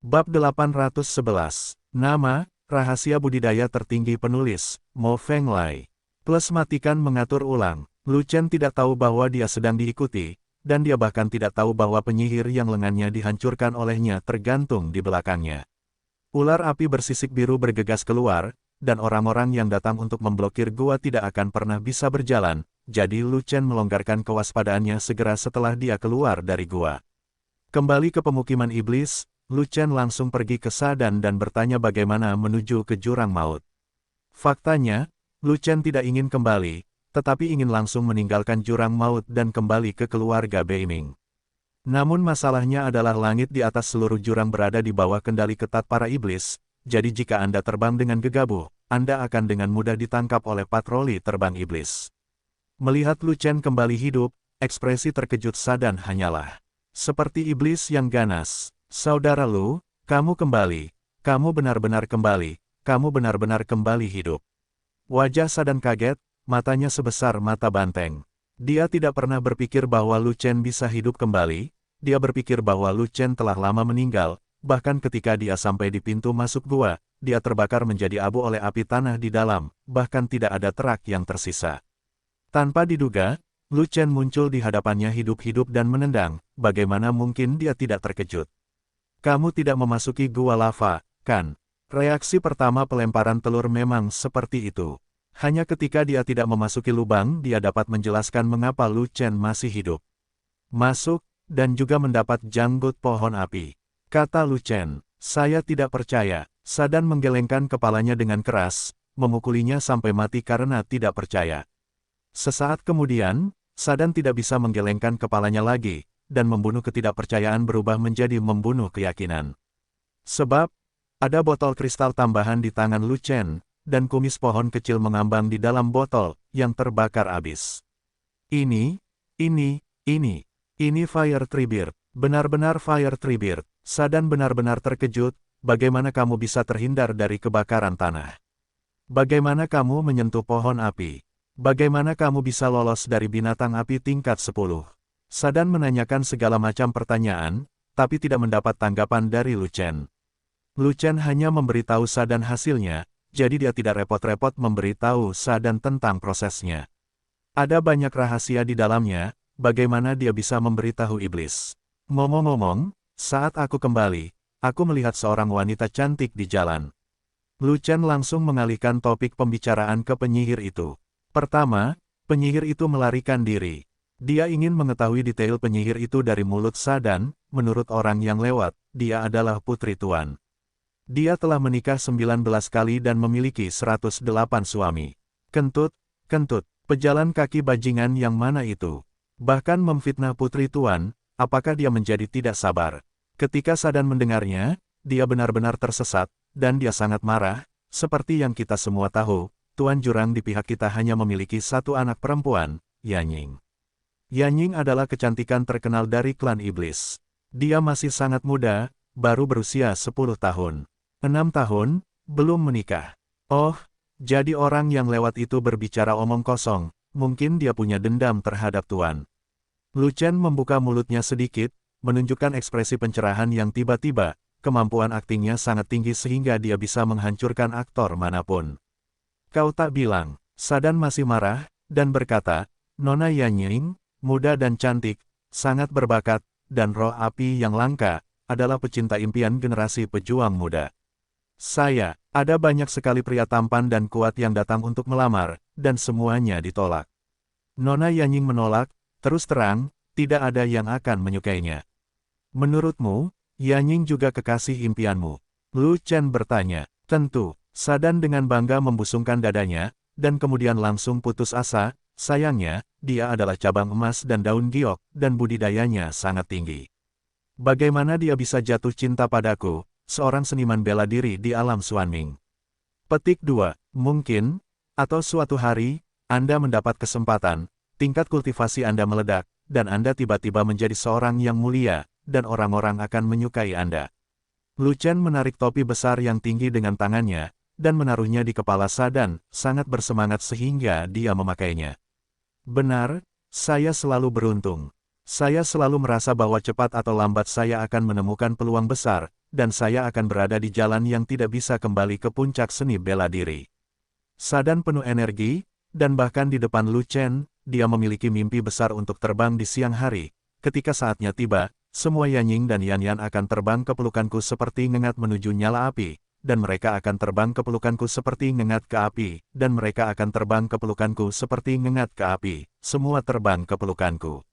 Bab 811. Nama, rahasia budidaya tertinggi penulis, Mo Fenglai. Plus matikan mengatur ulang. Lu Chen tidak tahu bahwa dia sedang diikuti, dan dia bahkan tidak tahu bahwa penyihir yang lengannya dihancurkan olehnya tergantung di belakangnya. Ular api bersisik biru bergegas keluar, dan orang-orang yang datang untuk memblokir gua tidak akan pernah bisa berjalan, jadi Lu Chen melonggarkan kewaspadaannya segera setelah dia keluar dari gua. Kembali ke pemukiman iblis, Lu Chen langsung pergi ke Sadan dan bertanya bagaimana menuju ke jurang maut. Faktanya, Lu Chen tidak ingin kembali, tetapi ingin langsung meninggalkan jurang maut dan kembali ke keluarga Beiming. Namun masalahnya adalah langit di atas seluruh jurang berada di bawah kendali ketat para iblis, jadi jika Anda terbang dengan gegabah, Anda akan dengan mudah ditangkap oleh patroli terbang iblis. Melihat Lu Chen kembali hidup, ekspresi terkejut Sadan hanyalah seperti iblis yang ganas. Saudara Lu, kamu kembali, kamu benar-benar kembali, kamu benar-benar kembali hidup. Wajah Sadan kaget, matanya sebesar mata banteng. Dia tidak pernah berpikir bahwa Lu Chen bisa hidup kembali, dia berpikir bahwa Lu Chen telah lama meninggal, bahkan ketika dia sampai di pintu masuk gua, dia terbakar menjadi abu oleh api tanah di dalam, bahkan tidak ada terak yang tersisa. Tanpa diduga, Lu Chen muncul di hadapannya hidup-hidup dan menendang, bagaimana mungkin dia tidak terkejut. Kamu tidak memasuki gua lava, kan? Reaksi pertama pelemparan telur memang seperti itu. Hanya ketika dia tidak memasuki lubang dia dapat menjelaskan mengapa Lu Chen masih hidup. Masuk, dan juga mendapat janggut pohon api. Kata Lu Chen, saya tidak percaya. Sadan menggelengkan kepalanya dengan keras, memukulinya sampai mati karena tidak percaya. Sesaat kemudian, Sadan tidak bisa menggelengkan kepalanya lagi, dan membunuh ketidakpercayaan berubah menjadi membunuh keyakinan. Sebab, ada botol kristal tambahan di tangan Lu Chen, dan kumis pohon kecil mengambang di dalam botol, yang terbakar habis. Ini Fire Treebeard, benar-benar Fire Treebeard. Sadan benar-benar terkejut, bagaimana kamu bisa terhindar dari kebakaran tanah? Bagaimana kamu menyentuh pohon api? Bagaimana kamu bisa lolos dari binatang api tingkat 10? Sadan menanyakan segala macam pertanyaan, tapi tidak mendapat tanggapan dari Lu Chen. Lu Chen hanya memberitahu Sadan hasilnya, jadi dia tidak repot-repot memberitahu Sadan tentang prosesnya. Ada banyak rahasia di dalamnya, bagaimana dia bisa memberitahu iblis. Ngomong-ngomong, saat aku kembali, aku melihat seorang wanita cantik di jalan. Lu Chen langsung mengalihkan topik pembicaraan ke penyihir itu. Pertama, penyihir itu melarikan diri. Dia ingin mengetahui detail penyihir itu dari mulut Sadan, menurut orang yang lewat, dia adalah putri tuan. Dia telah menikah 19 kali dan memiliki 108 suami. Kentut, pejalan kaki bajingan yang mana itu? Bahkan memfitnah putri tuan, apakah dia menjadi tidak sabar? Ketika Sadan mendengarnya, dia benar-benar tersesat, dan dia sangat marah, seperti yang kita semua tahu, Tuan Jurang di pihak kita hanya memiliki satu anak perempuan, Yanying. Yanying adalah kecantikan terkenal dari klan iblis. Dia masih sangat muda, baru berusia 10 tahun. 6 tahun, belum menikah. Oh, jadi orang yang lewat itu berbicara omong kosong, mungkin dia punya dendam terhadap Tuan. Lu Chen membuka mulutnya sedikit, menunjukkan ekspresi pencerahan yang tiba-tiba, kemampuan aktingnya sangat tinggi sehingga dia bisa menghancurkan aktor manapun. Kau tak bilang, Sadan masih marah, dan berkata, Nona Yanying, muda dan cantik, sangat berbakat, dan roh api yang langka, adalah pecinta impian generasi pejuang muda. Ada banyak sekali pria tampan dan kuat yang datang untuk melamar, dan semuanya ditolak. Nona Yanying menolak, terus terang, tidak ada yang akan menyukainya. Menurutmu, Yanying juga kekasih impianmu? Lu Chen bertanya. Tentu, Sadan dengan bangga membusungkan dadanya, dan kemudian langsung putus asa. Sayangnya, dia adalah cabang emas dan daun giok, dan budidayanya sangat tinggi. Bagaimana dia bisa jatuh cinta padaku, seorang seniman bela diri di alam Xuanming? Petik 2. Mungkin, atau suatu hari, Anda mendapat kesempatan, tingkat kultivasi Anda meledak, dan Anda tiba-tiba menjadi seorang yang mulia, dan orang-orang akan menyukai Anda. Lu Chen menarik topi besar yang tinggi dengan tangannya, dan menaruhnya di kepala Sadan, sangat bersemangat sehingga dia memakainya. Benar, saya selalu beruntung. Saya selalu merasa bahwa cepat atau lambat saya akan menemukan peluang besar, dan saya akan berada di jalan yang tidak bisa kembali ke puncak seni bela diri. Sadan penuh energi, dan bahkan di depan Lu Chen, dia memiliki mimpi besar untuk terbang di siang hari. Ketika saatnya tiba, semua Yanying dan Yanyan akan terbang ke pelukanku seperti ngengat menuju nyala api, dan mereka akan terbang ke pelukanku seperti ngengat ke api, dan mereka akan terbang ke pelukanku seperti ngengat ke api, semua terbang ke pelukanku.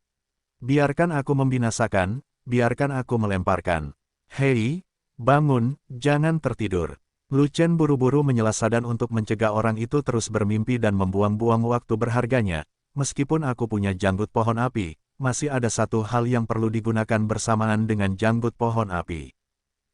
Biarkan aku membinasakan, biarkan aku melemparkan. Hei, bangun, jangan tertidur. Lu Chen buru-buru menyela Sadan untuk mencegah orang itu terus bermimpi dan membuang-buang waktu berharganya. Meskipun aku punya janggut pohon api, masih ada satu hal yang perlu digunakan bersamaan dengan janggut pohon api.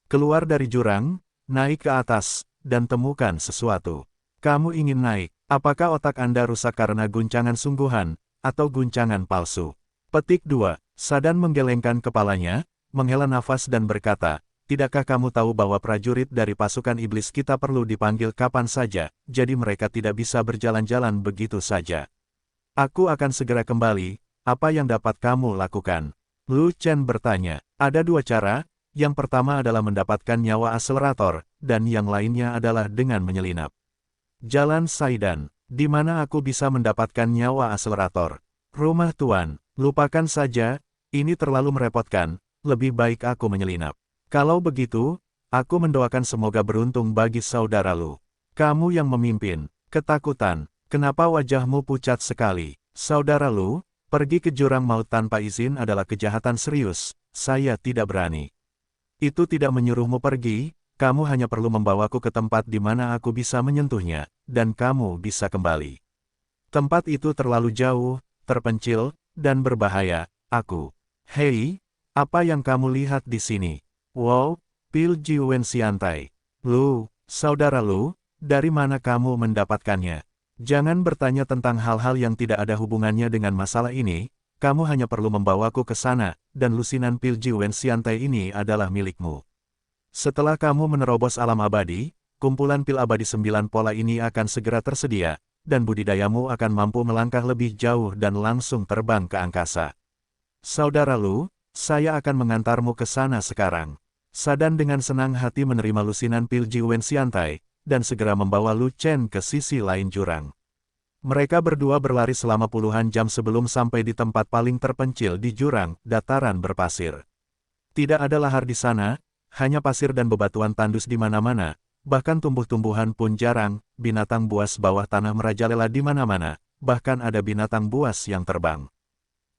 Keluar dari jurang, naik ke atas, dan temukan sesuatu. Kamu ingin naik, apakah otak Anda rusak karena guncangan sungguhan, atau guncangan palsu? Petik 2. Sadan menggelengkan kepalanya, menghela nafas dan berkata, tidakkah kamu tahu bahwa prajurit dari pasukan iblis kita perlu dipanggil kapan saja, jadi mereka tidak bisa berjalan-jalan begitu saja. Aku akan segera kembali, apa yang dapat kamu lakukan? Lu Chen bertanya. Ada dua cara, yang pertama adalah mendapatkan nyawa akselerator, dan yang lainnya adalah dengan menyelinap. Jalan Saidan, di mana aku bisa mendapatkan nyawa akselerator? Rumah Tuan, lupakan saja, ini terlalu merepotkan, lebih baik aku menyelinap. Kalau begitu, aku mendoakan semoga beruntung bagi saudara Lu. Kamu yang memimpin, ketakutan, kenapa wajahmu pucat sekali? Saudara Lu, pergi ke jurang maut tanpa izin adalah kejahatan serius, saya tidak berani. Itu tidak menyuruhmu pergi, kamu hanya perlu membawaku ke tempat di mana aku bisa menyentuhnya, dan kamu bisa kembali. Tempat itu terlalu jauh, terpencil, dan berbahaya, aku. Hei, apa yang kamu lihat di sini? Wow, Pil Jiwen Xiantai. Lu, saudara Lu, dari mana kamu mendapatkannya? Jangan bertanya tentang hal-hal yang tidak ada hubungannya dengan masalah ini, kamu hanya perlu membawaku ke sana, dan lusinan Pil Jiwen Xiantai ini adalah milikmu. Setelah kamu menerobos alam abadi, kumpulan pil abadi 9 pola ini akan segera tersedia, dan budidayamu akan mampu melangkah lebih jauh dan langsung terbang ke angkasa. Saudara Lu, saya akan mengantarmu ke sana sekarang. Sadan dengan senang hati menerima lusinan Pil Jiwen Xiantai, dan segera membawa Lu Chen ke sisi lain jurang. Mereka berdua berlari selama puluhan jam sebelum sampai di tempat paling terpencil di jurang, dataran berpasir. Tidak ada lahar di sana, hanya pasir dan bebatuan tandus di mana-mana, bahkan tumbuh-tumbuhan pun jarang, binatang buas bawah tanah merajalela di mana-mana, bahkan ada binatang buas yang terbang.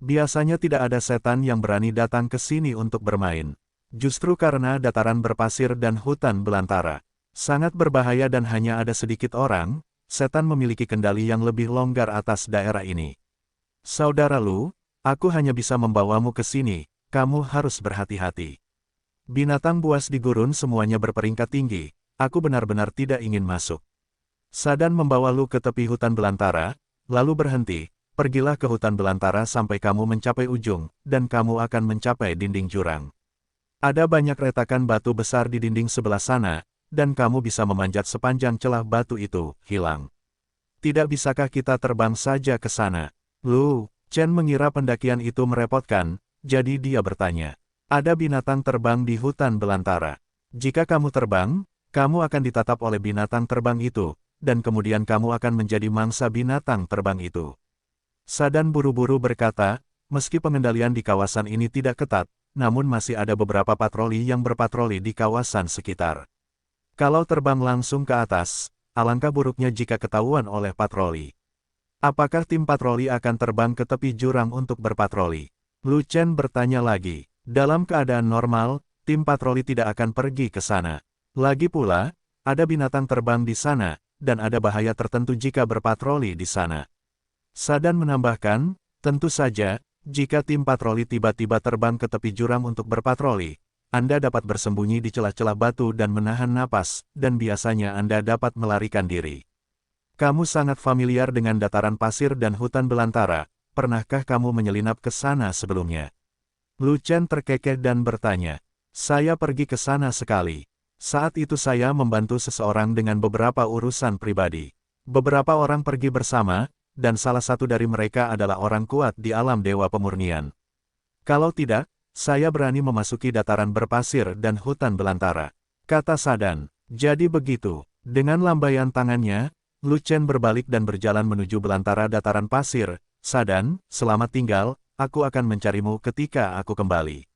Biasanya tidak ada setan yang berani datang ke sini untuk bermain. Justru karena dataran berpasir dan hutan belantara sangat berbahaya dan hanya ada sedikit orang, setan memiliki kendali yang lebih longgar atas daerah ini. Saudara Lu, aku hanya bisa membawamu ke sini, kamu harus berhati-hati. Binatang buas di gurun semuanya berperingkat tinggi, aku benar-benar tidak ingin masuk. Sadan membawa Lu ke tepi hutan belantara, lalu berhenti. Pergilah ke hutan belantara sampai kamu mencapai ujung, dan kamu akan mencapai dinding jurang. Ada banyak retakan batu besar di dinding sebelah sana, dan kamu bisa memanjat sepanjang celah batu itu, hilang. Tidak bisakah kita terbang saja ke sana? Lu Chen mengira pendakian itu merepotkan, jadi dia bertanya. Ada binatang terbang di hutan belantara. Jika kamu terbang, kamu akan ditatap oleh binatang terbang itu, dan kemudian kamu akan menjadi mangsa binatang terbang itu. Sadan buru-buru berkata, meski pengendalian di kawasan ini tidak ketat, namun masih ada beberapa patroli yang berpatroli di kawasan sekitar. Kalau terbang langsung ke atas, alangkah buruknya jika ketahuan oleh patroli. Apakah tim patroli akan terbang ke tepi jurang untuk berpatroli? Lu Chen bertanya lagi. Dalam keadaan normal, tim patroli tidak akan pergi ke sana. Lagi pula, ada binatang terbang di sana, dan ada bahaya tertentu jika berpatroli di sana. Sadan menambahkan, tentu saja, jika tim patroli tiba-tiba terbang ke tepi jurang untuk berpatroli, Anda dapat bersembunyi di celah-celah batu dan menahan napas, dan biasanya Anda dapat melarikan diri. Kamu sangat familiar dengan dataran pasir dan hutan belantara, pernahkah kamu menyelinap ke sana sebelumnya? Lu Chen terkekeh dan bertanya, saya pergi ke sana sekali. Saat itu saya membantu seseorang dengan beberapa urusan pribadi. Beberapa orang pergi bersama, dan salah satu dari mereka adalah orang kuat di alam dewa pemurnian. Kalau tidak, saya berani memasuki dataran berpasir dan hutan belantara, kata Sadan. Jadi begitu. Dengan lambaian tangannya, Lu Chen berbalik dan berjalan menuju belantara dataran pasir. Sadan, selamat tinggal, aku akan mencarimu ketika aku kembali.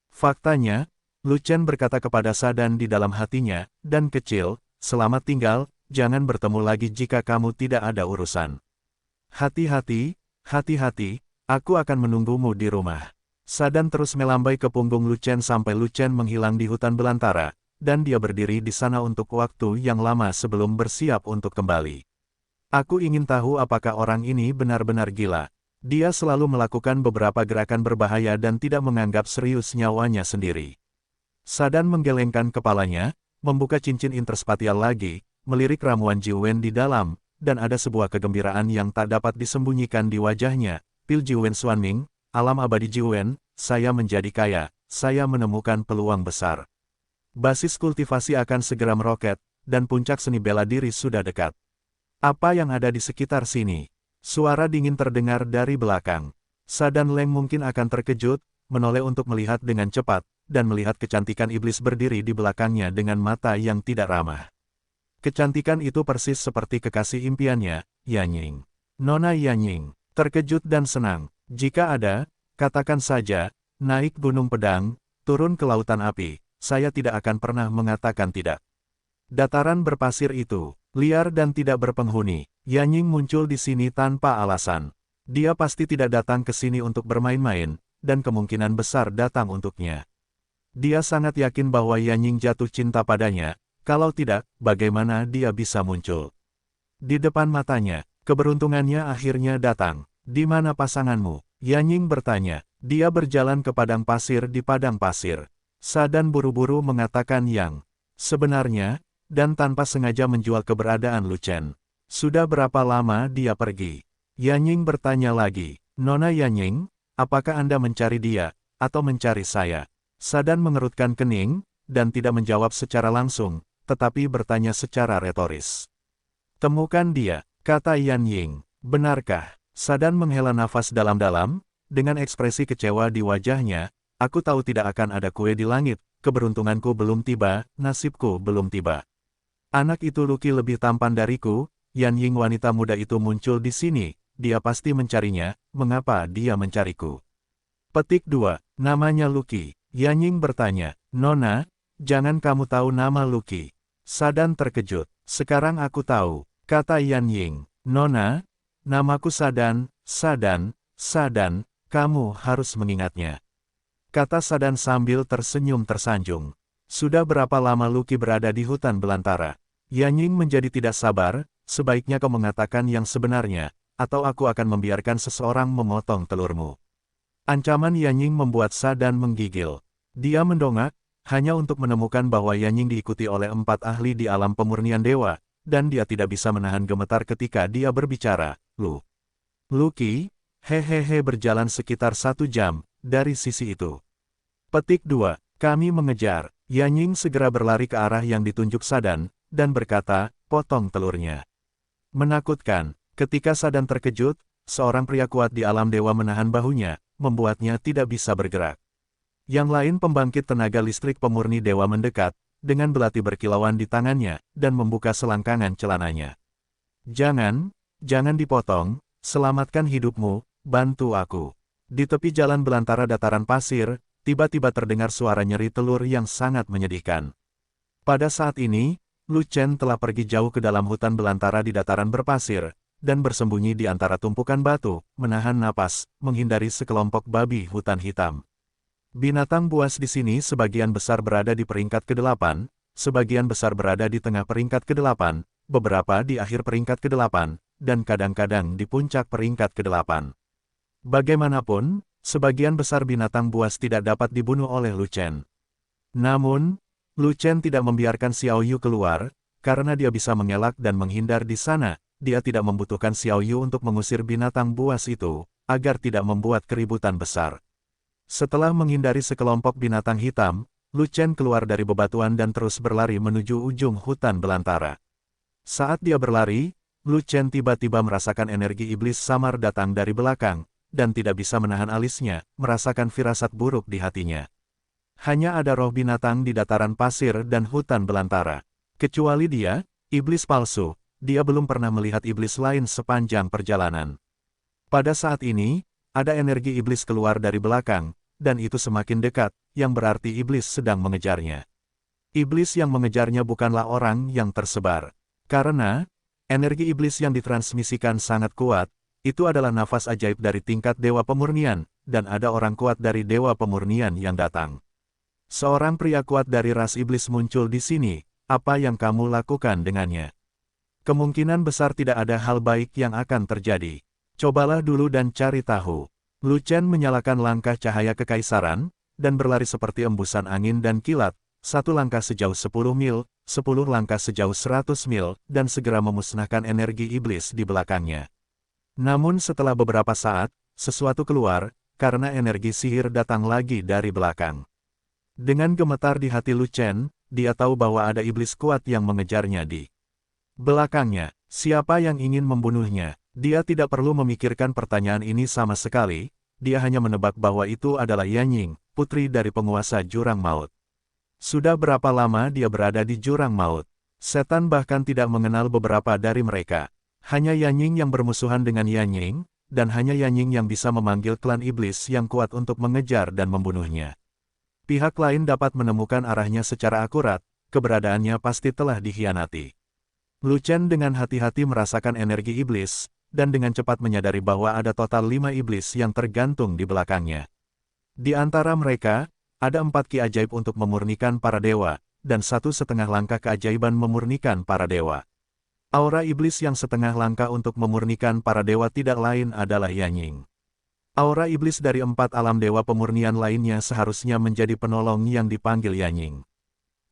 Faktanya, Lu Chen berkata kepada Sadan di dalam hatinya, dan kecil, selamat tinggal, jangan bertemu lagi jika kamu tidak ada urusan. Hati-hati, hati-hati, aku akan menunggumu di rumah. Sadan terus melambai ke punggung Lu Chen sampai Lu Chen menghilang di hutan belantara, dan dia berdiri di sana untuk waktu yang lama sebelum bersiap untuk kembali. Aku ingin tahu apakah orang ini benar-benar gila. Dia selalu melakukan beberapa gerakan berbahaya dan tidak menganggap serius nyawanya sendiri. Sadan menggelengkan kepalanya, membuka cincin interspatial lagi, melirik ramuan Jiwen di dalam, dan ada sebuah kegembiraan yang tak dapat disembunyikan di wajahnya. Pil Jiwen Xuanming, alam abadi Jiwen, saya menjadi kaya, saya menemukan peluang besar. Basis kultivasi akan segera meroket, dan puncak seni bela diri sudah dekat. Apa yang ada di sekitar sini? Suara dingin terdengar dari belakang. Sadan Leng mungkin akan terkejut, menoleh untuk melihat dengan cepat, dan melihat kecantikan iblis berdiri di belakangnya dengan mata yang tidak ramah. Kecantikan itu persis seperti kekasih impiannya, Yanying. Nona Yanying, terkejut dan senang. Jika ada, katakan saja, naik gunung pedang, turun ke lautan api, saya tidak akan pernah mengatakan tidak. Dataran berpasir itu, liar dan tidak berpenghuni. Yanying muncul di sini tanpa alasan. Dia pasti tidak datang ke sini untuk bermain-main, dan kemungkinan besar datang untuknya. Dia sangat yakin bahwa Yanying jatuh cinta padanya, kalau tidak, bagaimana dia bisa muncul? Di depan matanya, keberuntungannya akhirnya datang. Di mana pasanganmu? Yanying bertanya. Dia berjalan ke padang pasir di padang pasir. Sadan buru-buru mengatakan yang sebenarnya, dan tanpa sengaja menjual keberadaan Lu Chen. Sudah berapa lama dia pergi? Yanying bertanya lagi. Nona Yanying, apakah Anda mencari dia, atau mencari saya? Sadan mengerutkan kening, dan tidak menjawab secara langsung, tetapi bertanya secara retoris. Temukan dia, kata Yanying. Benarkah? Sadan menghela nafas dalam-dalam, dengan ekspresi kecewa di wajahnya. Aku tahu tidak akan ada kue di langit, keberuntunganku belum tiba, nasibku belum tiba. Anak itu Luki lebih tampan dariku. Yanying wanita muda itu muncul di sini, dia pasti mencarinya, mengapa dia mencariku? Petik 2, namanya Luki. Yanying bertanya, Nona, jangan kamu tahu nama Luki. Sadan terkejut, sekarang aku tahu, kata Yanying. Nona, namaku Sadan, Sadan, Sadan, kamu harus mengingatnya. Kata Sadan sambil tersenyum tersanjung. Sudah berapa lama Luki berada di hutan belantara? Yanying menjadi tidak sabar. Sebaiknya kau mengatakan yang sebenarnya, atau aku akan membiarkan seseorang memotong telurmu. Ancaman Yanying membuat Sadan menggigil. Dia mendongak, hanya untuk menemukan bahwa Yanying diikuti oleh 4 ahli di alam pemurnian dewa, dan dia tidak bisa menahan gemetar ketika dia berbicara. Luki, hehehe berjalan sekitar 1 jam, dari sisi itu. Petik 2, kami mengejar. Yanying segera berlari ke arah yang ditunjuk Sadan, dan berkata, potong telurnya. Menakutkan, ketika Sadan terkejut, seorang pria kuat di alam dewa menahan bahunya, membuatnya tidak bisa bergerak. Yang lain pembangkit tenaga listrik pemurni dewa mendekat, dengan belati berkilauan di tangannya, dan membuka selangkangan celananya. Jangan dipotong, selamatkan hidupmu, bantu aku. Di tepi jalan belantara dataran pasir, tiba-tiba terdengar suara nyeri telur yang sangat menyedihkan. Pada saat ini, Lu Chen telah pergi jauh ke dalam hutan belantara di dataran berpasir, dan bersembunyi di antara tumpukan batu, menahan napas, menghindari sekelompok babi hutan hitam. Binatang buas di sini sebagian besar berada di peringkat ke-8, sebagian besar berada di tengah peringkat ke-8, beberapa di akhir peringkat ke-8, dan kadang-kadang di puncak peringkat ke-8. Bagaimanapun, sebagian besar binatang buas tidak dapat dibunuh oleh Lu Chen. Namun, Lu Chen tidak membiarkan Xiao Yu keluar, karena dia bisa mengelak dan menghindar di sana. Dia tidak membutuhkan Xiao Yu untuk mengusir binatang buas itu, agar tidak membuat keributan besar. Setelah menghindari sekelompok binatang hitam, Lu Chen keluar dari bebatuan dan terus berlari menuju ujung hutan belantara. Saat dia berlari, Lu Chen tiba-tiba merasakan energi iblis samar datang dari belakang, dan tidak bisa menahan alisnya, merasakan firasat buruk di hatinya. Hanya ada roh binatang di dataran pasir dan hutan belantara. Kecuali dia, iblis palsu, dia belum pernah melihat iblis lain sepanjang perjalanan. Pada saat ini, ada energi iblis keluar dari belakang, dan itu semakin dekat, yang berarti iblis sedang mengejarnya. Iblis yang mengejarnya bukanlah orang yang tersebar. Karena, energi iblis yang ditransmisikan sangat kuat, itu adalah nafas ajaib dari tingkat Dewa Pemurnian, dan ada orang kuat dari Dewa Pemurnian yang datang. Seorang pria kuat dari ras iblis muncul di sini, apa yang kamu lakukan dengannya? Kemungkinan besar tidak ada hal baik yang akan terjadi. Cobalah dulu dan cari tahu. Lu Chen menyalakan langkah cahaya kekaisaran, dan berlari seperti embusan angin dan kilat, 1 langkah sejauh 10 mil, 10 langkah sejauh 100 mil, dan segera memusnahkan energi iblis di belakangnya. Namun setelah beberapa saat, sesuatu keluar, karena energi sihir datang lagi dari belakang. Dengan gemetar di hati Lu Chen, dia tahu bahwa ada iblis kuat yang mengejarnya di belakangnya. Siapa yang ingin membunuhnya? Dia tidak perlu memikirkan pertanyaan ini sama sekali, dia hanya menebak bahwa itu adalah Yanying, putri dari penguasa Jurang Maut. Sudah berapa lama dia berada di Jurang Maut? Setan bahkan tidak mengenal beberapa dari mereka. Hanya Yanying yang bermusuhan dengan Yanying, dan hanya Yanying yang bisa memanggil klan iblis yang kuat untuk mengejar dan membunuhnya. Pihak lain dapat menemukan arahnya secara akurat, keberadaannya pasti telah dikhianati. Lu Chen dengan hati-hati merasakan energi iblis, dan dengan cepat menyadari bahwa ada total 5 iblis yang tergantung di belakangnya. Di antara mereka, ada 4 ki ajaib untuk memurnikan para dewa, dan 1,5 langkah keajaiban memurnikan para dewa. Aura iblis yang setengah langkah untuk memurnikan para dewa tidak lain adalah Yanying. Aura iblis dari 4 alam dewa pemurnian lainnya seharusnya menjadi penolong yang dipanggil Yanying.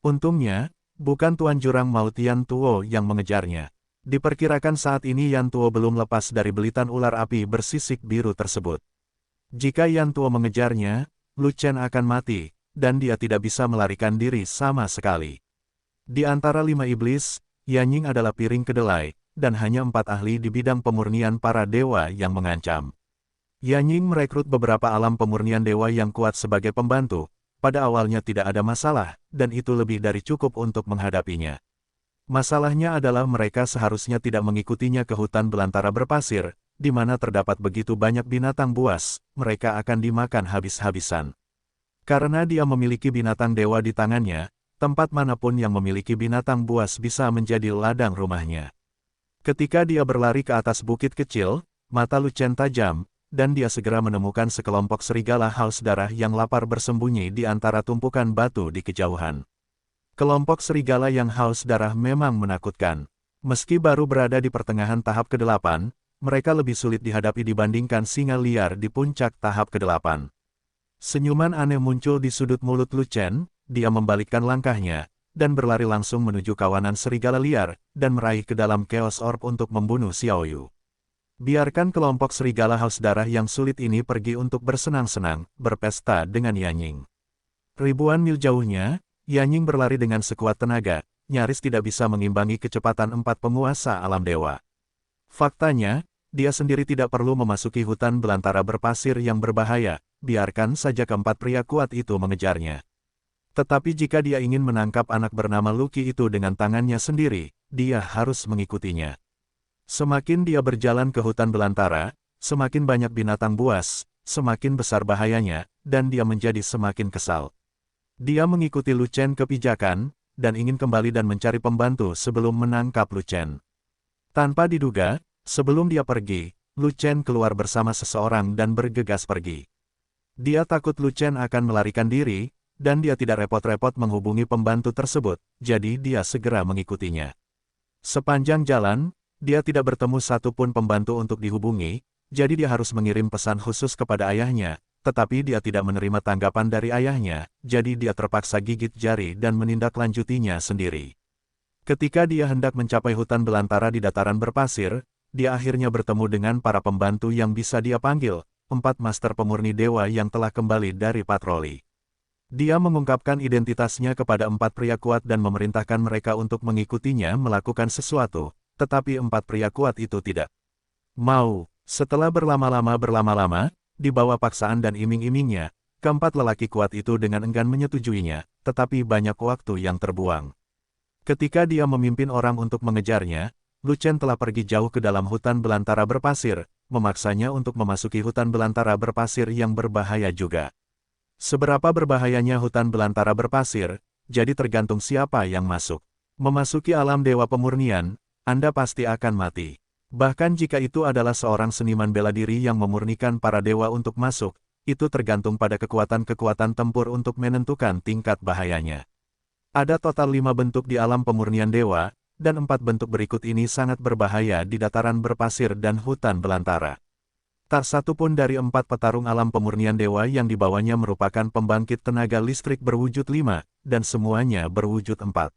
Untungnya, bukan Tuan Jurang Maut Yan Tuo yang mengejarnya. Diperkirakan saat ini Yan Tuo belum lepas dari belitan ular api bersisik biru tersebut. Jika Yan Tuo mengejarnya, Lu Chen akan mati, dan dia tidak bisa melarikan diri sama sekali. Di antara 5 iblis, Yanying adalah piring kedelai, dan hanya 4 ahli di bidang pemurnian para dewa yang mengancam. Yanying merekrut beberapa alam pemurnian dewa yang kuat sebagai pembantu. Pada awalnya tidak ada masalah, dan itu lebih dari cukup untuk menghadapinya. Masalahnya adalah mereka seharusnya tidak mengikutinya ke hutan belantara berpasir, di mana terdapat begitu banyak binatang buas, mereka akan dimakan habis-habisan. Karena dia memiliki binatang dewa di tangannya, tempat manapun yang memiliki binatang buas bisa menjadi ladang rumahnya. Ketika dia berlari ke atas bukit kecil, mata Lu Chen tajam, dan dia segera menemukan sekelompok serigala haus darah yang lapar bersembunyi di antara tumpukan batu di kejauhan. Kelompok serigala yang haus darah memang menakutkan. Meski baru berada di pertengahan tahap ke-8, mereka lebih sulit dihadapi dibandingkan singa liar di puncak tahap ke-8. Senyuman aneh muncul di sudut mulut Lu Chen, dia membalikkan langkahnya, dan berlari langsung menuju kawanan serigala liar, dan meraih ke dalam Chaos Orb untuk membunuh Xiaoyu. Biarkan kelompok serigala haus darah yang sulit ini pergi untuk bersenang-senang, berpesta dengan Yanying. Ribuan mil jauhnya, Yanying berlari dengan sekuat tenaga, nyaris tidak bisa mengimbangi kecepatan 4 penguasa alam dewa. Faktanya, dia sendiri tidak perlu memasuki hutan belantara berpasir yang berbahaya, biarkan saja keempat pria kuat itu mengejarnya. Tetapi jika dia ingin menangkap anak bernama Lucky itu dengan tangannya sendiri, dia harus mengikutinya. Semakin dia berjalan ke hutan belantara, semakin banyak binatang buas, semakin besar bahayanya, dan dia menjadi semakin kesal. Dia mengikuti Lu Chen ke pijakan, dan ingin kembali dan mencari pembantu sebelum menangkap Lu Chen. Tanpa diduga, sebelum dia pergi, Lu Chen keluar bersama seseorang dan bergegas pergi. Dia takut Lu Chen akan melarikan diri, dan dia tidak repot-repot menghubungi pembantu tersebut, jadi dia segera mengikutinya. Sepanjang jalan, dia tidak bertemu satupun pembantu untuk dihubungi, jadi dia harus mengirim pesan khusus kepada ayahnya, tetapi dia tidak menerima tanggapan dari ayahnya, jadi dia terpaksa gigit jari dan menindaklanjutinya sendiri. Ketika dia hendak mencapai hutan belantara di dataran berpasir, dia akhirnya bertemu dengan para pembantu yang bisa dia panggil, 4 master pemurni dewa yang telah kembali dari patroli. Dia mengungkapkan identitasnya kepada 4 pria kuat dan memerintahkan mereka untuk mengikutinya melakukan sesuatu. Tetapi 4 pria kuat itu tidak mau. Setelah berlama-lama, dibawa paksaan dan iming-imingnya, keempat lelaki kuat itu dengan enggan menyetujuinya, tetapi banyak waktu yang terbuang. Ketika dia memimpin orang untuk mengejarnya, Lu Chen telah pergi jauh ke dalam hutan belantara berpasir, memaksanya untuk memasuki hutan belantara berpasir yang berbahaya juga. Seberapa berbahayanya hutan belantara berpasir, jadi tergantung siapa yang masuk. Memasuki alam dewa pemurnian, Anda pasti akan mati. Bahkan jika itu adalah seorang seniman bela diri yang memurnikan para dewa untuk masuk, itu tergantung pada kekuatan-kekuatan tempur untuk menentukan tingkat bahayanya. Ada total 5 bentuk di alam pemurnian dewa, dan 4 bentuk berikut ini sangat berbahaya di dataran berpasir dan hutan belantara. Tak satu pun dari 4 petarung alam pemurnian dewa yang dibawanya merupakan pembangkit tenaga listrik berwujud 5, dan semuanya berwujud 4.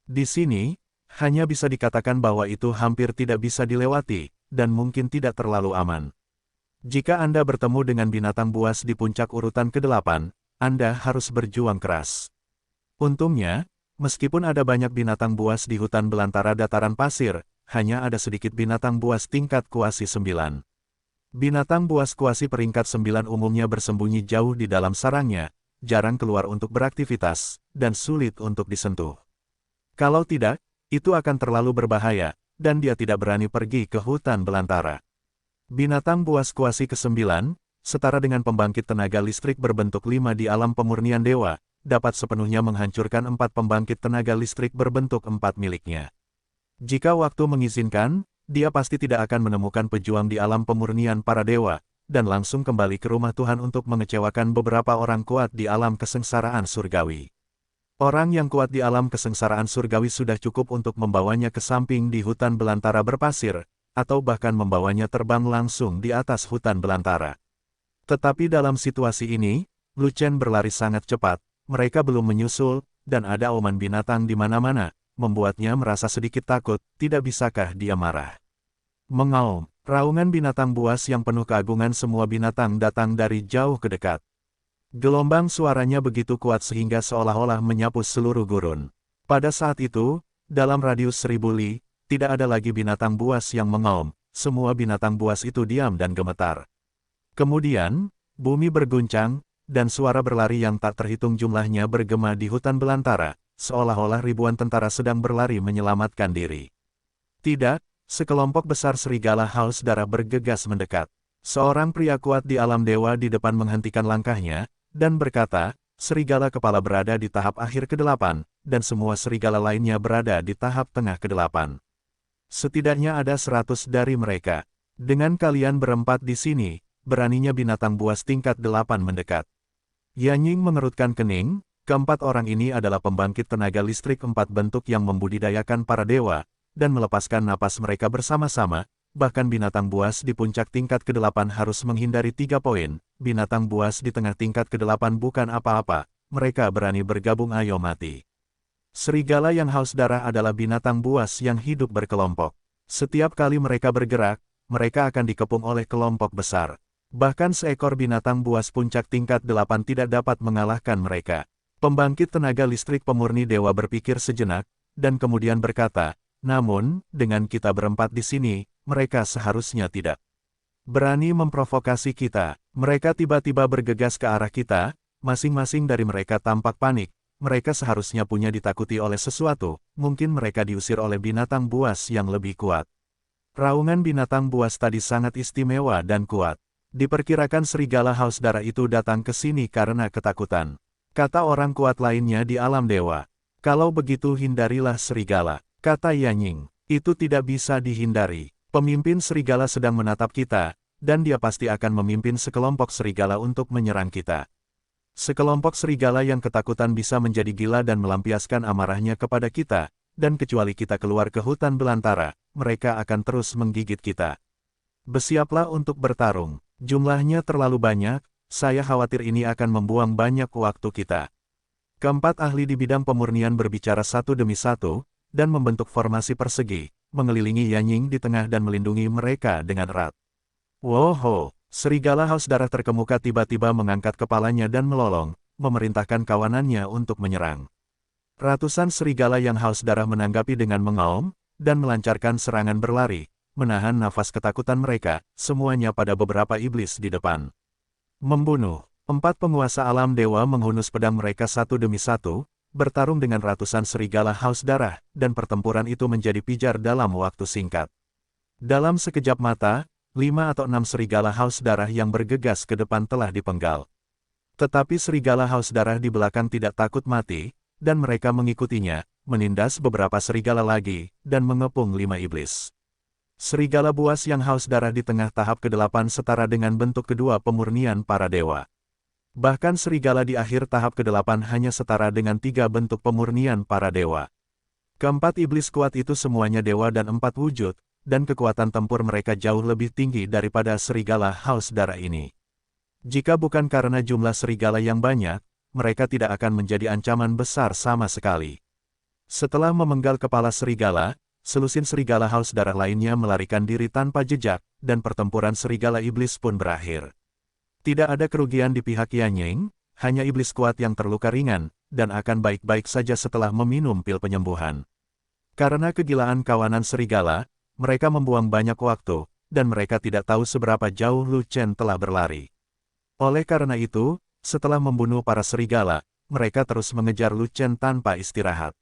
Di sini, hanya bisa dikatakan bahwa itu hampir tidak bisa dilewati, dan mungkin tidak terlalu aman. Jika Anda bertemu dengan binatang buas di puncak urutan ke-8, Anda harus berjuang keras. Untungnya, meskipun ada banyak binatang buas di hutan belantara dataran pasir, hanya ada sedikit binatang buas tingkat kuasi 9. Binatang buas kuasi peringkat 9 umumnya bersembunyi jauh di dalam sarangnya, jarang keluar untuk beraktivitas, dan sulit untuk disentuh. Kalau tidak, itu akan terlalu berbahaya, dan dia tidak berani pergi ke hutan belantara. Binatang buas kuasi ke-9, setara dengan pembangkit tenaga listrik berbentuk 5 di alam pemurnian dewa, dapat sepenuhnya menghancurkan 4 pembangkit tenaga listrik berbentuk 4 miliknya. Jika waktu mengizinkan, dia pasti tidak akan menemukan pejuang di alam pemurnian para dewa, dan langsung kembali ke rumah Tuhan untuk mengecewakan beberapa orang kuat di alam kesengsaraan surgawi. Orang yang kuat di alam kesengsaraan surgawi sudah cukup untuk membawanya ke samping di hutan belantara berpasir, atau bahkan membawanya terbang langsung di atas hutan belantara. Tetapi dalam situasi ini, Lu Chen berlari sangat cepat, mereka belum menyusul, dan ada auman binatang di mana-mana, membuatnya merasa sedikit takut, tidak bisakah dia marah. Mengaum, raungan binatang buas yang penuh keagungan semua binatang datang dari jauh ke dekat. Gelombang suaranya begitu kuat sehingga seolah-olah menyapu seluruh gurun. Pada saat itu, dalam radius 1000 li, tidak ada lagi binatang buas yang mengaum, semua binatang buas itu diam dan gemetar. Kemudian, bumi berguncang, dan suara berlari yang tak terhitung jumlahnya bergema di hutan belantara, seolah-olah ribuan tentara sedang berlari menyelamatkan diri. Tidak, sekelompok besar serigala haus darah bergegas mendekat. Seorang pria kuat di alam dewa di depan menghentikan langkahnya, dan berkata, serigala kepala berada di tahap akhir ke-8, dan semua serigala lainnya berada di tahap tengah ke-8. Setidaknya ada 100 dari mereka. Dengan kalian berempat di sini, beraninya binatang buas tingkat 8 mendekat. Yanying mengerutkan kening, keempat orang ini adalah pembangkit tenaga listrik 4 bentuk yang membudidayakan para dewa, dan melepaskan napas mereka bersama-sama. Bahkan binatang buas di puncak tingkat ke-8 harus menghindari 3 poin, binatang buas di tengah tingkat ke-8 bukan apa-apa, mereka berani bergabung ayo mati. Serigala yang haus darah adalah binatang buas yang hidup berkelompok. Setiap kali mereka bergerak, mereka akan dikepung oleh kelompok besar. Bahkan seekor binatang buas puncak tingkat 8 tidak dapat mengalahkan mereka. Pembangkit tenaga listrik pemurni dewa berpikir sejenak, dan kemudian berkata, namun, dengan kita berempat di sini, mereka seharusnya tidak berani memprovokasi kita. Mereka tiba-tiba bergegas ke arah kita, masing-masing dari mereka tampak panik. Mereka seharusnya punya ditakuti oleh sesuatu, mungkin mereka diusir oleh binatang buas yang lebih kuat. Raungan binatang buas tadi sangat istimewa dan kuat. Diperkirakan serigala haus darah itu datang ke sini karena ketakutan. Kata orang kuat lainnya di alam dewa. Kalau begitu hindarilah serigala, kata Yanying. Itu tidak bisa dihindari. Pemimpin serigala sedang menatap kita, dan dia pasti akan memimpin sekelompok serigala untuk menyerang kita. Sekelompok serigala yang ketakutan bisa menjadi gila dan melampiaskan amarahnya kepada kita, dan kecuali kita keluar ke hutan belantara, mereka akan terus menggigit kita. Bersiaplah untuk bertarung. Jumlahnya terlalu banyak, saya khawatir ini akan membuang banyak waktu kita. Keempat ahli di bidang pemurnian berbicara satu demi satu, dan membentuk formasi persegi, mengelilingi Yanying di tengah dan melindungi mereka dengan erat. Woho! Serigala haus darah terkemuka tiba-tiba mengangkat kepalanya dan melolong, memerintahkan kawanannya untuk menyerang. Ratusan serigala yang haus darah menanggapi dengan mengaum, dan melancarkan serangan berlari, menahan nafas ketakutan mereka, semuanya pada beberapa iblis di depan. Membunuh. 4 penguasa alam dewa menghunus pedang mereka satu demi satu, bertarung dengan ratusan serigala haus darah, dan pertempuran itu menjadi pijar dalam waktu singkat. Dalam sekejap mata, 5 atau 6 serigala haus darah yang bergegas ke depan telah dipenggal. Tetapi serigala haus darah di belakang tidak takut mati, dan mereka mengikutinya, menindas beberapa serigala lagi, dan mengepung 5 iblis. Serigala buas yang haus darah di tengah tahap ke-8 setara dengan bentuk kedua pemurnian para dewa. Bahkan serigala di akhir tahap ke-8 hanya setara dengan 3 bentuk pemurnian para dewa. Keempat iblis kuat itu semuanya dewa dan 4 wujud, dan kekuatan tempur mereka jauh lebih tinggi daripada serigala haus darah ini. Jika bukan karena jumlah serigala yang banyak, mereka tidak akan menjadi ancaman besar sama sekali. Setelah memenggal kepala serigala, selusin serigala haus darah lainnya melarikan diri tanpa jejak, dan pertempuran serigala iblis pun berakhir. Tidak ada kerugian di pihak Yanying, hanya iblis kuat yang terluka ringan, dan akan baik-baik saja setelah meminum pil penyembuhan. Karena kegilaan kawanan serigala, mereka membuang banyak waktu, dan mereka tidak tahu seberapa jauh Lu Chen telah berlari. Oleh karena itu, setelah membunuh para serigala, mereka terus mengejar Lu Chen tanpa istirahat.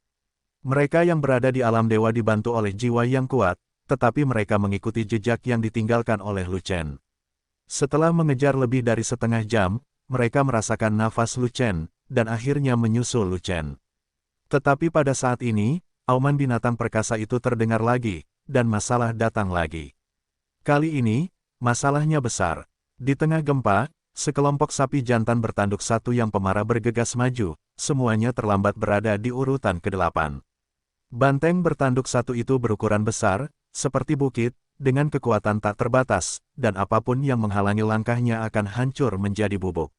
Mereka yang berada di alam dewa dibantu oleh jiwa yang kuat, tetapi mereka mengikuti jejak yang ditinggalkan oleh Lu Chen. Setelah mengejar lebih dari setengah jam, mereka merasakan nafas Lu Chen, dan akhirnya menyusul Lu Chen. Tetapi pada saat ini, auman binatang perkasa itu terdengar lagi, dan masalah datang lagi. Kali ini, masalahnya besar. Di tengah gempa, sekelompok sapi jantan bertanduk satu yang pemarah bergegas maju, semuanya terlambat berada di urutan ke-8. Banteng bertanduk satu itu berukuran besar, seperti bukit, dengan kekuatan tak terbatas, dan apapun yang menghalangi langkahnya akan hancur menjadi bubuk.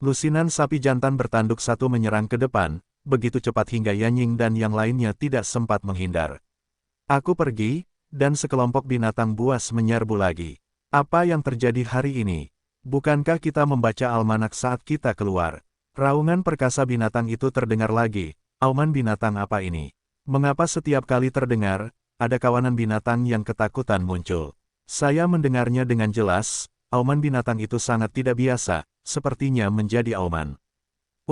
Lusinan sapi jantan bertanduk satu menyerang ke depan, begitu cepat hingga Yanying dan yang lainnya tidak sempat menghindar. Aku pergi, dan sekelompok binatang buas menyerbu lagi. Apa yang terjadi hari ini? Bukankah kita membaca almanak saat kita keluar? Raungan perkasa binatang itu terdengar lagi. Auman binatang apa ini? Mengapa setiap kali terdengar, ada kawanan binatang yang ketakutan muncul? Saya mendengarnya dengan jelas, auman binatang itu sangat tidak biasa, sepertinya menjadi auman.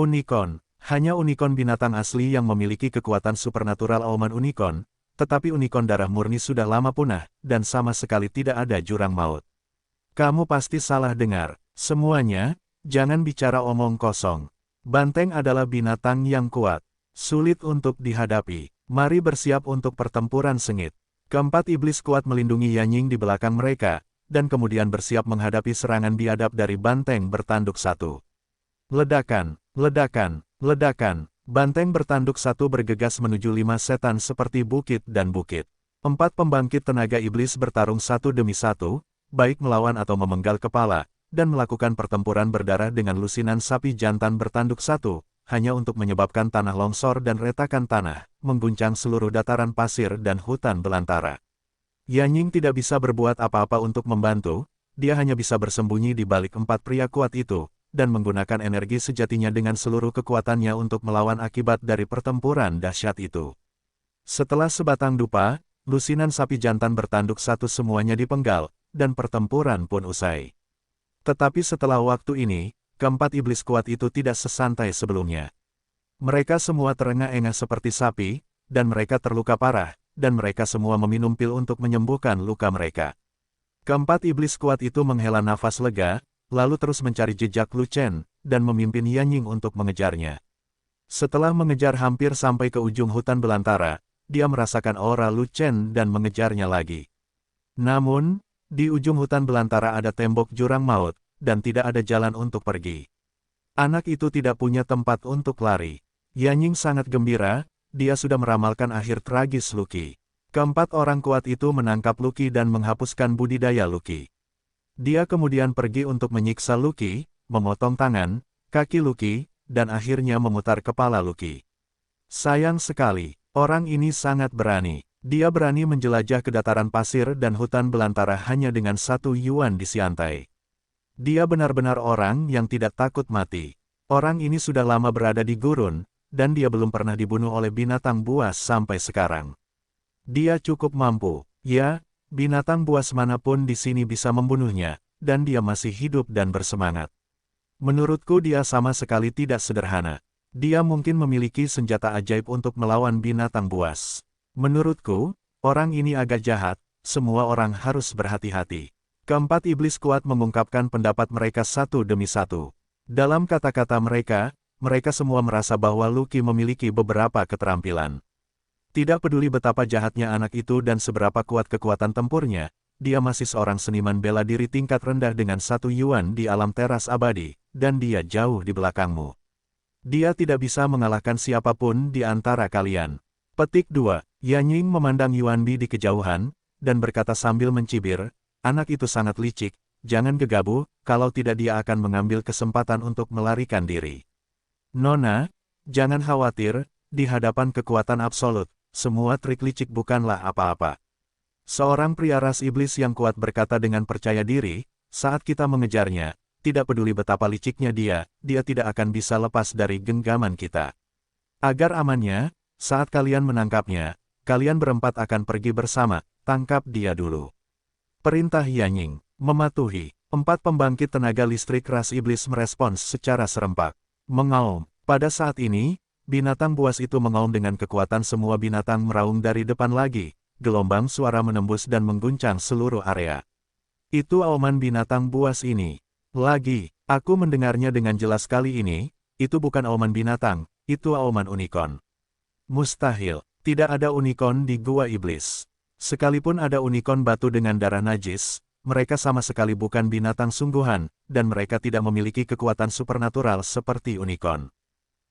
Unicorn, hanya unicorn binatang asli yang memiliki kekuatan supernatural auman unicorn, tetapi unicorn darah murni sudah lama punah, dan sama sekali tidak ada jurang maut. Kamu pasti salah dengar. Semuanya, jangan bicara omong kosong. Banteng adalah binatang yang kuat, sulit untuk dihadapi. Mari bersiap untuk pertempuran sengit. Keempat iblis kuat melindungi Yanying di belakang mereka, dan kemudian bersiap menghadapi serangan biadab dari banteng bertanduk satu. Ledakan, ledakan, ledakan. Banteng bertanduk satu bergegas menuju 5 setan seperti bukit dan bukit. 4 pembangkit tenaga iblis bertarung satu demi satu, baik melawan atau memenggal kepala, dan melakukan pertempuran berdarah dengan lusinan sapi jantan bertanduk satu, hanya untuk menyebabkan tanah longsor dan retakan tanah, mengguncang seluruh dataran pasir dan hutan belantara. Yanying tidak bisa berbuat apa-apa untuk membantu, dia hanya bisa bersembunyi di balik 4 pria kuat itu, dan menggunakan energi sejatinya dengan seluruh kekuatannya untuk melawan akibat dari pertempuran dahsyat itu. Setelah sebatang dupa, lusinan sapi jantan bertanduk satu semuanya dipenggal, dan pertempuran pun usai. Tetapi setelah waktu ini, keempat iblis kuat itu tidak sesantai sebelumnya. Mereka semua terengah-engah seperti sapi, dan mereka terluka parah, dan mereka semua meminum pil untuk menyembuhkan luka mereka. Keempat iblis kuat itu menghela nafas lega, lalu terus mencari jejak Lu Chen, dan memimpin Yanying untuk mengejarnya. Setelah mengejar hampir sampai ke ujung hutan belantara, dia merasakan aura Lu Chen dan mengejarnya lagi. Namun, di ujung hutan belantara ada tembok jurang maut, dan tidak ada jalan untuk pergi. Anak itu tidak punya tempat untuk lari. Yanying sangat gembira, dia sudah meramalkan akhir tragis Lucky. Keempat orang kuat itu menangkap Lucky dan menghapuskan budidaya Lucky. Dia kemudian pergi untuk menyiksa Lucky, memotong tangan, kaki Lucky, dan akhirnya memutar kepala Lucky. Sayang sekali, orang ini sangat berani. Dia berani menjelajah ke dataran pasir dan hutan belantara hanya dengan 1 yuan di siantai. Dia benar-benar orang yang tidak takut mati. Orang ini sudah lama berada di gurun, dan dia belum pernah dibunuh oleh binatang buas sampai sekarang. Dia cukup mampu. Ya, Binatang buas manapun di sini bisa membunuhnya, dan dia masih hidup dan bersemangat. Menurutku dia sama sekali tidak sederhana. Dia mungkin memiliki senjata ajaib untuk melawan binatang buas. Menurutku, orang ini agak jahat, semua orang harus berhati-hati. Keempat iblis kuat mengungkapkan pendapat mereka satu demi satu. Dalam kata-kata mereka, mereka semua merasa bahwa Lucky memiliki beberapa keterampilan. Tidak peduli betapa jahatnya anak itu dan seberapa kuat kekuatan tempurnya, dia masih seorang seniman bela diri tingkat rendah dengan 1 yuan di alam teras abadi, dan dia jauh di belakangmu. Dia tidak bisa mengalahkan siapapun di antara kalian. Petik 2. Yanying memandang Yuanbi di kejauhan, dan berkata sambil mencibir, anak itu sangat licik, jangan gegabah, kalau tidak dia akan mengambil kesempatan untuk melarikan diri. Nona, jangan khawatir, di hadapan kekuatan absolut, semua trik licik bukanlah apa-apa. Seorang pria ras iblis yang kuat berkata dengan percaya diri, saat kita mengejarnya, tidak peduli betapa liciknya dia tidak akan bisa lepas dari genggaman kita. Agar amannya, saat kalian menangkapnya, kalian berempat akan pergi bersama, tangkap dia dulu. Perintah Yanying, mematuhi. 4 pembangkit tenaga listrik ras iblis merespons secara serempak. Mengaum, pada saat ini, binatang buas itu mengaum dengan kekuatan semua binatang meraung dari depan lagi, gelombang suara menembus dan mengguncang seluruh area. Itu auman binatang buas ini. Lagi, aku mendengarnya dengan jelas kali ini, itu bukan auman binatang, itu auman unicorn. Mustahil, tidak ada unicorn di gua iblis. Sekalipun ada unicorn batu dengan darah najis, mereka sama sekali bukan binatang sungguhan, dan mereka tidak memiliki kekuatan supernatural seperti unicorn.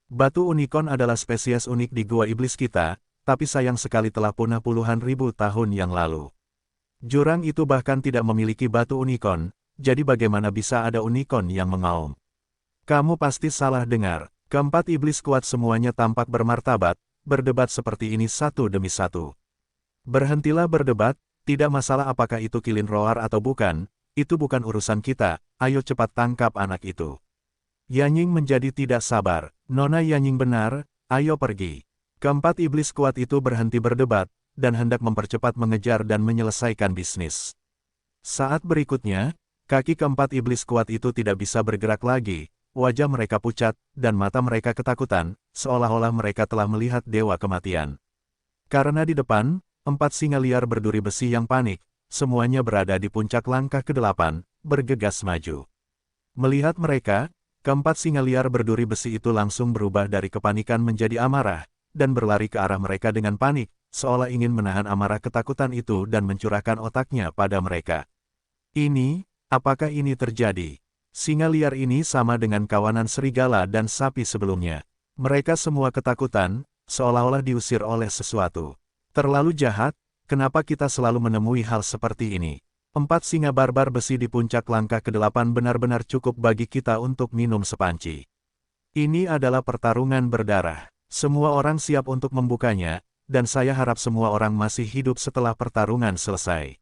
Batu unicorn adalah spesies unik di gua iblis kita, tapi sayang sekali telah punah puluhan ribu tahun yang lalu. Jurang itu bahkan tidak memiliki batu unicorn, jadi bagaimana bisa ada unicorn yang mengaum? Kamu pasti salah dengar. Keempat iblis kuat semuanya tampak bermartabat, berdebat seperti ini satu demi satu. Berhentilah berdebat, tidak masalah apakah itu kilin roar atau bukan, itu bukan urusan kita, ayo cepat tangkap anak itu. Yanying menjadi tidak sabar. Nona Yanying benar, ayo pergi. Keempat iblis kuat itu berhenti berdebat, dan hendak mempercepat mengejar dan menyelesaikan bisnis. Saat berikutnya, kaki keempat iblis kuat itu tidak bisa bergerak lagi, wajah mereka pucat, dan mata mereka ketakutan, seolah-olah mereka telah melihat dewa kematian. Karena di depan, 4 singa liar berduri besi yang panik, semuanya berada di puncak langkah ke-8, bergegas maju. Melihat mereka, keempat singa liar berduri besi itu langsung berubah dari kepanikan menjadi amarah, dan berlari ke arah mereka dengan panik, seolah ingin menahan amarah ketakutan itu dan mencurahkan otaknya pada mereka. Apakah ini terjadi? Singa liar ini sama dengan kawanan serigala dan sapi sebelumnya. Mereka semua ketakutan, seolah-olah diusir oleh sesuatu. Terlalu jahat, kenapa kita selalu menemui hal seperti ini? 4 singa barbar besi di puncak langkah ke-8 benar-benar cukup bagi kita untuk minum sepanci. Ini adalah pertarungan berdarah. Semua orang siap untuk membukanya, dan saya harap semua orang masih hidup setelah pertarungan selesai.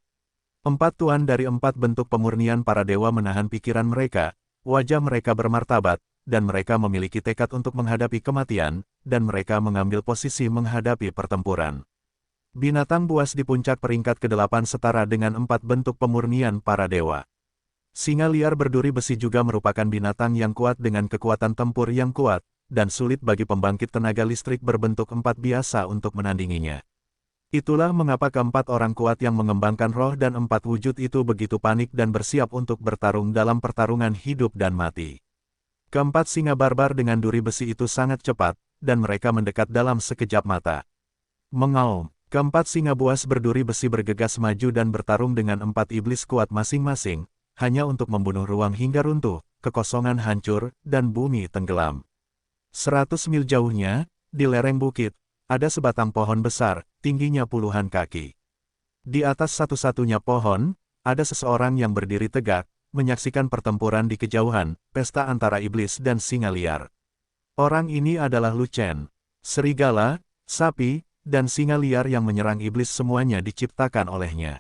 4 tuan dari 4 bentuk pemurnian para dewa menahan pikiran mereka, wajah mereka bermartabat, dan mereka memiliki tekad untuk menghadapi kematian, dan mereka mengambil posisi menghadapi pertempuran. Binatang buas di puncak peringkat ke-8 setara dengan 4 bentuk pemurnian para dewa. Singa liar berduri besi juga merupakan binatang yang kuat dengan kekuatan tempur yang kuat, dan sulit bagi pembangkit tenaga listrik berbentuk 4 biasa untuk menandinginya. Itulah mengapa keempat orang kuat yang mengembangkan roh dan 4 wujud itu begitu panik dan bersiap untuk bertarung dalam pertarungan hidup dan mati. Keempat singa barbar dengan duri besi itu sangat cepat, dan mereka mendekat dalam sekejap mata. Mengaum. Keempat singa buas berduri besi bergegas maju dan bertarung dengan 4 iblis kuat masing-masing, hanya untuk membunuh ruang hingga runtuh, kekosongan hancur, dan bumi tenggelam. 100 mil jauhnya, di lereng bukit, ada sebatang pohon besar, tingginya puluhan kaki. Di atas satu-satunya pohon, ada seseorang yang berdiri tegak, menyaksikan pertempuran di kejauhan, pesta antara iblis dan singa liar. Orang ini adalah Lu Chen. Serigala, sapi, dan singa liar yang menyerang iblis semuanya diciptakan olehnya.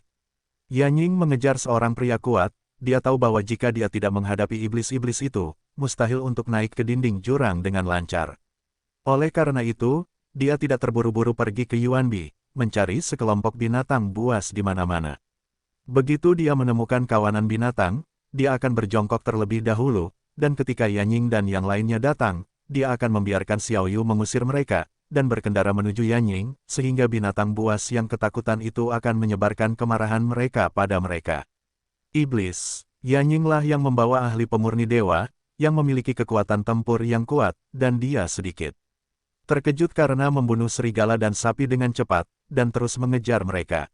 Yanying mengejar seorang pria kuat, dia tahu bahwa jika dia tidak menghadapi iblis-iblis itu, mustahil untuk naik ke dinding jurang dengan lancar. Oleh karena itu, dia tidak terburu-buru pergi ke Yuanbi, mencari sekelompok binatang buas di mana-mana. Begitu dia menemukan kawanan binatang, dia akan berjongkok terlebih dahulu, dan ketika Yanying dan yang lainnya datang, dia akan membiarkan Xiao Yu mengusir mereka, dan berkendara menuju Yanying, sehingga binatang buas yang ketakutan itu akan menyebarkan kemarahan mereka pada mereka. Iblis, Yanying lah yang membawa ahli pemurni dewa, yang memiliki kekuatan tempur yang kuat, dan dia sedikit terkejut karena membunuh serigala dan sapi dengan cepat, dan terus mengejar mereka.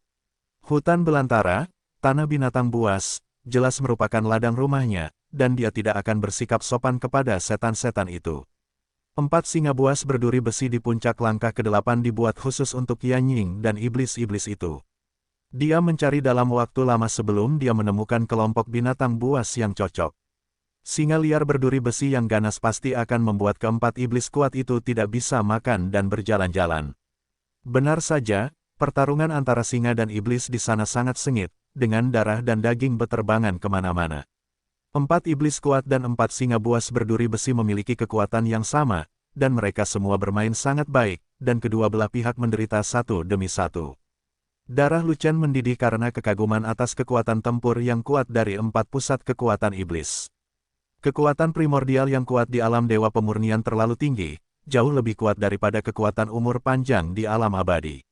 Hutan belantara, tanah binatang buas, jelas merupakan ladang rumahnya, dan dia tidak akan bersikap sopan kepada setan-setan itu. 4 singa buas berduri besi di puncak langkah ke-8 dibuat khusus untuk Yanying dan iblis-iblis itu. Dia mencari dalam waktu lama sebelum dia menemukan kelompok binatang buas yang cocok. Singa liar berduri besi yang ganas pasti akan membuat keempat iblis kuat itu tidak bisa makan dan berjalan-jalan. Benar saja, pertarungan antara singa dan iblis di sana sangat sengit, dengan darah dan daging beterbangan kemana-mana. 4 iblis kuat dan 4 singa buas berduri besi memiliki kekuatan yang sama, dan mereka semua bermain sangat baik, dan kedua belah pihak menderita satu demi satu. Darah Lu Chen mendidih karena kekaguman atas kekuatan tempur yang kuat dari 4 pusat kekuatan iblis. Kekuatan primordial yang kuat di alam dewa pemurnian terlalu tinggi, jauh lebih kuat daripada kekuatan umur panjang di alam abadi.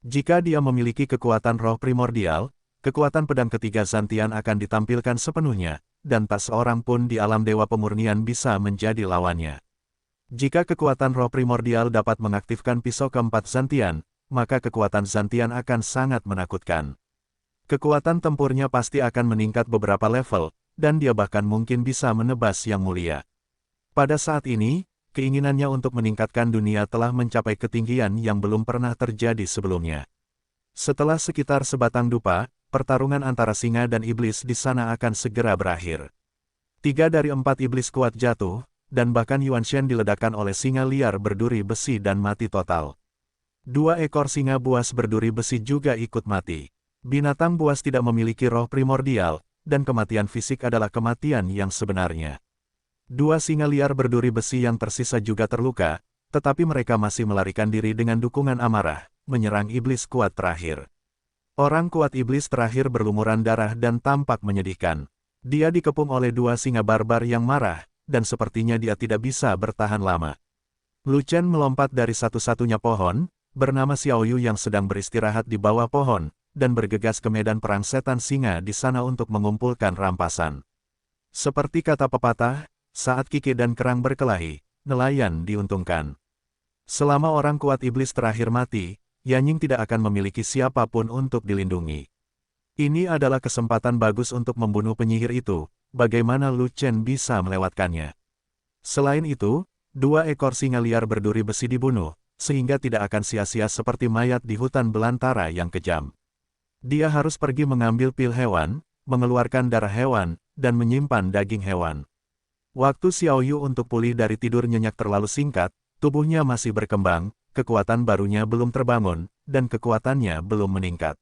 Jika dia memiliki kekuatan roh primordial, kekuatan pedang ketiga Zantian akan ditampilkan sepenuhnya, dan tak seorang pun di alam dewa pemurnian bisa menjadi lawannya. Jika kekuatan roh primordial dapat mengaktifkan pisau keempat Zantian, maka kekuatan Zantian akan sangat menakutkan. Kekuatan tempurnya pasti akan meningkat beberapa level, dan dia bahkan mungkin bisa menebas yang mulia. Pada saat ini, keinginannya untuk meningkatkan dunia telah mencapai ketinggian yang belum pernah terjadi sebelumnya. Setelah sekitar sebatang dupa, pertarungan antara singa dan iblis di sana akan segera berakhir. 3 dari 4 iblis kuat jatuh, dan bahkan Yuan Shen diledakkan oleh singa liar berduri besi dan mati total. 2 ekor singa buas berduri besi juga ikut mati. Binatang buas tidak memiliki roh primordial, dan kematian fisik adalah kematian yang sebenarnya. 2 singa liar berduri besi yang tersisa juga terluka, tetapi mereka masih melarikan diri dengan dukungan amarah, menyerang iblis kuat terakhir. Orang kuat iblis terakhir berlumuran darah dan tampak menyedihkan. Dia dikepung oleh 2 singa barbar yang marah, dan sepertinya dia tidak bisa bertahan lama. Lu Chen melompat dari satu-satunya pohon, bernama Xiao Yu yang sedang beristirahat di bawah pohon, dan bergegas ke medan perang setan singa di sana untuk mengumpulkan rampasan. Seperti kata pepatah, saat kiki dan kerang berkelahi, nelayan diuntungkan. Selama orang kuat iblis terakhir mati, Yanying tidak akan memiliki siapapun untuk dilindungi. Ini adalah kesempatan bagus untuk membunuh penyihir itu, bagaimana Lu Chen bisa melewatkannya. Selain itu, 2 ekor singa liar berduri besi dibunuh, sehingga tidak akan sia-sia seperti mayat di hutan belantara yang kejam. Dia harus pergi mengambil pil hewan, mengeluarkan darah hewan, dan menyimpan daging hewan. Waktu Xiao Yu untuk pulih dari tidur nyenyak terlalu singkat, tubuhnya masih berkembang, kekuatan barunya belum terbangun, dan kekuatannya belum meningkat.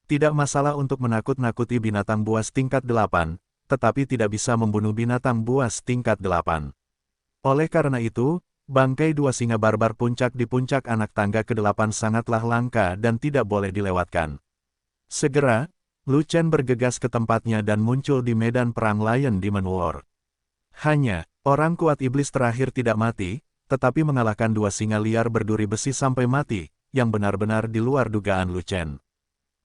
Tidak masalah untuk menakut-nakuti binatang buas tingkat 8, tetapi tidak bisa membunuh binatang buas tingkat 8. Oleh karena itu, bangkai 2 singa barbar puncak di puncak anak tangga ke-8 sangatlah langka dan tidak boleh dilewatkan. Segera, Lu Chen bergegas ke tempatnya dan muncul di medan perang Lion Demon War. Hanya, orang kuat iblis terakhir tidak mati, tetapi mengalahkan 2 singa liar berduri besi sampai mati, yang benar-benar di luar dugaan Lu Chen.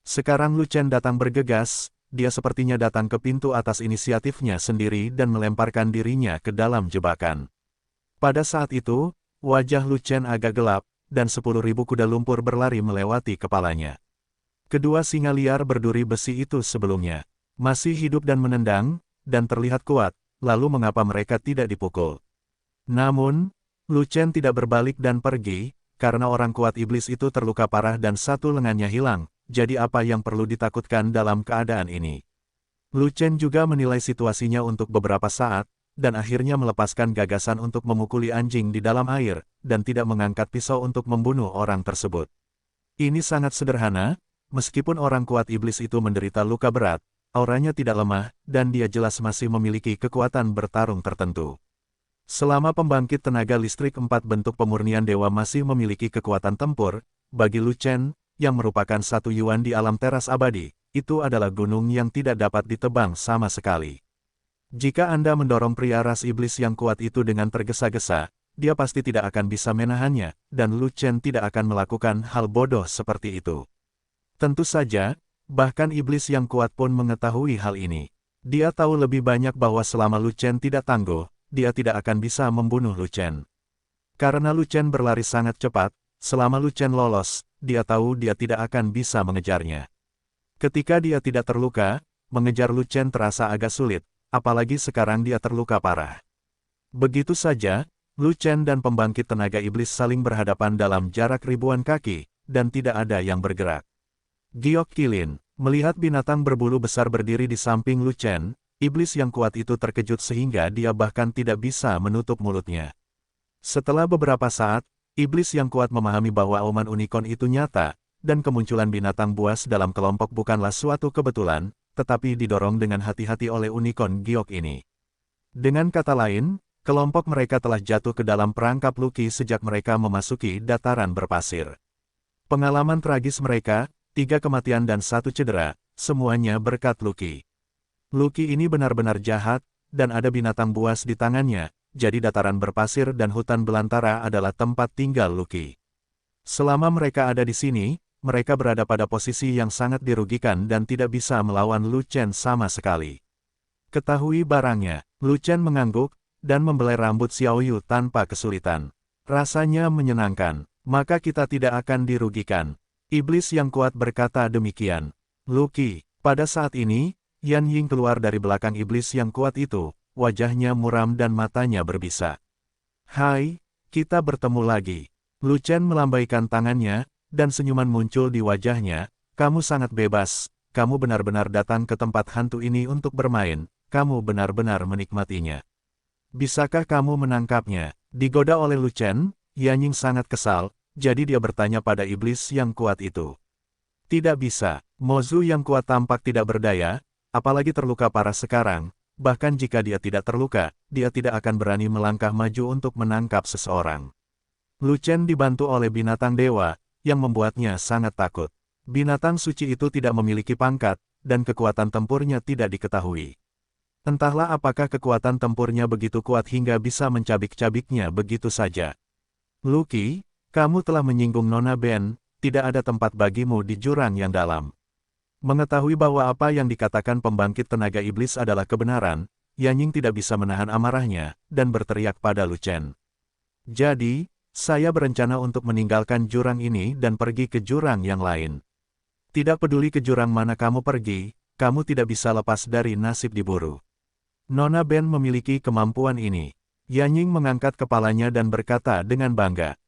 Sekarang Lu Chen datang bergegas, dia sepertinya datang ke pintu atas inisiatifnya sendiri dan melemparkan dirinya ke dalam jebakan. Pada saat itu, wajah Lu Chen agak gelap, dan 10.000 kuda lumpur berlari melewati kepalanya. Kedua singa liar berduri besi itu sebelumnya masih hidup dan menendang, dan terlihat kuat, lalu mengapa mereka tidak dipukul? Namun, Lu Chen tidak berbalik dan pergi, karena orang kuat iblis itu terluka parah dan satu lengannya hilang, jadi apa yang perlu ditakutkan dalam keadaan ini? Lu Chen juga menilai situasinya untuk beberapa saat, dan akhirnya melepaskan gagasan untuk memukuli anjing di dalam air, dan tidak mengangkat pisau untuk membunuh orang tersebut. Ini sangat sederhana. Meskipun orang kuat iblis itu menderita luka berat, auranya tidak lemah, dan dia jelas masih memiliki kekuatan bertarung tertentu. Selama pembangkit tenaga listrik 4 bentuk pemurnian dewa masih memiliki kekuatan tempur, bagi Lu Chen, yang merupakan satu Yuan di alam teras abadi, itu adalah gunung yang tidak dapat ditebang sama sekali. Jika Anda mendorong pria ras iblis yang kuat itu dengan tergesa-gesa, dia pasti tidak akan bisa menahannya, dan Lu Chen tidak akan melakukan hal bodoh seperti itu. Tentu saja, bahkan iblis yang kuat pun mengetahui hal ini. Dia tahu lebih banyak bahwa selama Lu Chen tidak tangguh, dia tidak akan bisa membunuh Lu Chen. Karena Lu Chen berlari sangat cepat, selama Lu Chen lolos, dia tahu dia tidak akan bisa mengejarnya. Ketika dia tidak terluka, mengejar Lu Chen terasa agak sulit, apalagi sekarang dia terluka parah. Begitu saja, Lu Chen dan pembangkit tenaga iblis saling berhadapan dalam jarak ribuan kaki, dan tidak ada yang bergerak. Giok Qilin, melihat binatang berbulu besar berdiri di samping Lu Chen, iblis yang kuat itu terkejut sehingga dia bahkan tidak bisa menutup mulutnya. Setelah beberapa saat, iblis yang kuat memahami bahwa auman unicorn itu nyata, dan kemunculan binatang buas dalam kelompok bukanlah suatu kebetulan, tetapi didorong dengan hati-hati oleh unicorn giok ini. Dengan kata lain, kelompok mereka telah jatuh ke dalam perangkap Lucky sejak mereka memasuki dataran berpasir. Pengalaman tragis mereka, 3 kematian dan 1 cedera, semuanya berkat Lucky. Lucky ini benar-benar jahat, dan ada binatang buas di tangannya, jadi dataran berpasir dan hutan belantara adalah tempat tinggal Lucky. Selama mereka ada di sini, mereka berada pada posisi yang sangat dirugikan dan tidak bisa melawan Lu Chen sama sekali. Ketahui barangnya, Lu Chen mengangguk, dan membelai rambut Xiao Yu tanpa kesulitan. Rasanya menyenangkan, maka kita tidak akan dirugikan. Iblis yang kuat berkata demikian. Lucky, pada saat ini, Yan Ying keluar dari belakang iblis yang kuat itu, wajahnya muram dan matanya berbisa. Hai, kita bertemu lagi. Lu Chen melambaikan tangannya, dan senyuman muncul di wajahnya. Kamu sangat bebas, kamu benar-benar datang ke tempat hantu ini untuk bermain, kamu benar-benar menikmatinya. Bisakah kamu menangkapnya? Digoda oleh Lu Chen, Yan Ying sangat kesal, jadi dia bertanya pada iblis yang kuat itu. Tidak bisa, Mozu yang kuat tampak tidak berdaya, apalagi terluka parah sekarang, bahkan jika dia tidak terluka, dia tidak akan berani melangkah maju untuk menangkap seseorang. Lu Chen dibantu oleh binatang dewa, yang membuatnya sangat takut. Binatang suci itu tidak memiliki pangkat, dan kekuatan tempurnya tidak diketahui. Entahlah apakah kekuatan tempurnya begitu kuat hingga bisa mencabik-cabiknya begitu saja. Lucky, kamu telah menyinggung Nona Ben, tidak ada tempat bagimu di jurang yang dalam. Mengetahui bahwa apa yang dikatakan pembangkit tenaga iblis adalah kebenaran, Yan Ying tidak bisa menahan amarahnya, dan berteriak pada Lu Chen. Jadi, saya berencana untuk meninggalkan jurang ini dan pergi ke jurang yang lain. Tidak peduli ke jurang mana kamu pergi, kamu tidak bisa lepas dari nasib diburu. Nona Ben memiliki kemampuan ini. Yan Ying mengangkat kepalanya dan berkata dengan bangga.